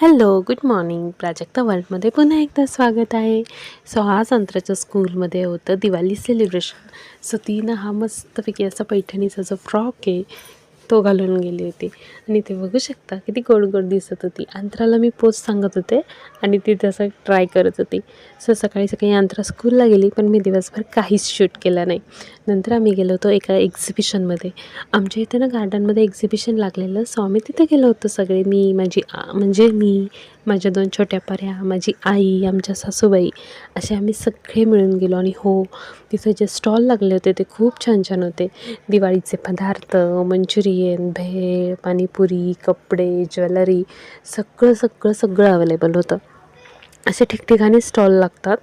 Hello, good morning. Prajakta वर्ल्डमध्ये पुन्हा एकदा स्वागत आहे. आज अंतराच्या स्कूलमध्ये होतं दिवाळी सेलिब्रेशन. तिनं हा मस्तपैकी असा पैठणीचा जो फ्रॉक आहे तो घालून गेली होती आणि ते बघू शकता किती गोड गोड दिसत होती. अंतराला मी पोज सांगत होते आणि ती तसं ट्राय करत होती. सकाळी सकाळी अंतरा स्कूलला गेली, पण मी दिवसभर काहीच शूट केलं नाही. नंतर आम्ही गेलो होतो एका एक्झिबिशनमध्ये. आमच्या इथे ना गार्डनमध्ये एक्झिबिशन लागलेलं, आम्ही तिथे गेलो होतो सगळे. मी, माझ्या 2 छोट्या पऱ्या, माझी आई, आमच्या सासूबाई असे आम्ही सगळे मिळून गेलो. आणि हो, तिथे जे स्टॉल लागले होते ते खूप छान छान होते. दिवाळीचे पदार्थ, मंचुरियन, भेळ, पाणीपुरी, कपडे, ज्वेलरी सगळं सगळं सगळं अवेलेबल होतं. असे ठिकठिकाणी स्टॉल लागतात.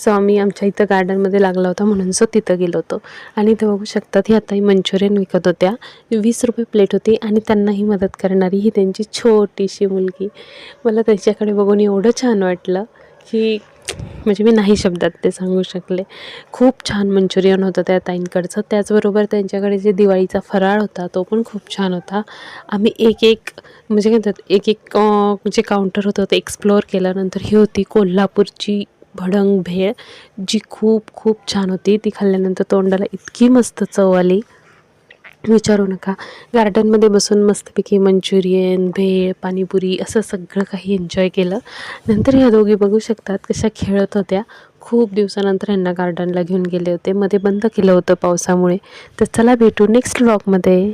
आम्ही आमच्या इथं गार्डनमध्ये लागला होता म्हणून तिथं गेलो होतो. आणि ते बघू शकतात, ही आताही मंचुरियन विकत होत्या. 20 रुपये प्लेट होती आणि त्यांनाही मदत करणारी ही त्यांची छोटीशी मुलगी. मला त्याच्याकडे बघून एवढं छान वाटलं की म्हणजे मी नाही शब्दात ते सांगू शकले. खूप छान मंचुरियन होतं त्या ताईंकडचं. त्याचबरोबर त्यांच्याकडे जे दिवाळीचा फराळ होता तो पण खूप छान होता. आम्ही एक म्हणजे काय म्हणतात, एक जे काउंटर होतं ते एक्सप्लोअर केलं. नंतर ही होती कोल्हापूरची भडंग भेळ, जी खूप खूप छान होती. ती खाल्ल्यानंतर तोंडाला इतकी मस्त चव आली, विचारू नका. गार्डनमध्ये बसून मस्तपैकी मंचुरियन, भेळ, पाणीपुरी असं सगळं काही एन्जॉय केलं. नंतर ह्या दोघी बघू शकतात कशा खेळत होत्या. खूप दिवसानंतर ह्यांना गार्डनला घेऊन गेले होते. मध्ये बंद केलं होतं पावसामुळे. तर चला भेटू नेक्स्ट व्लॉगमध्ये.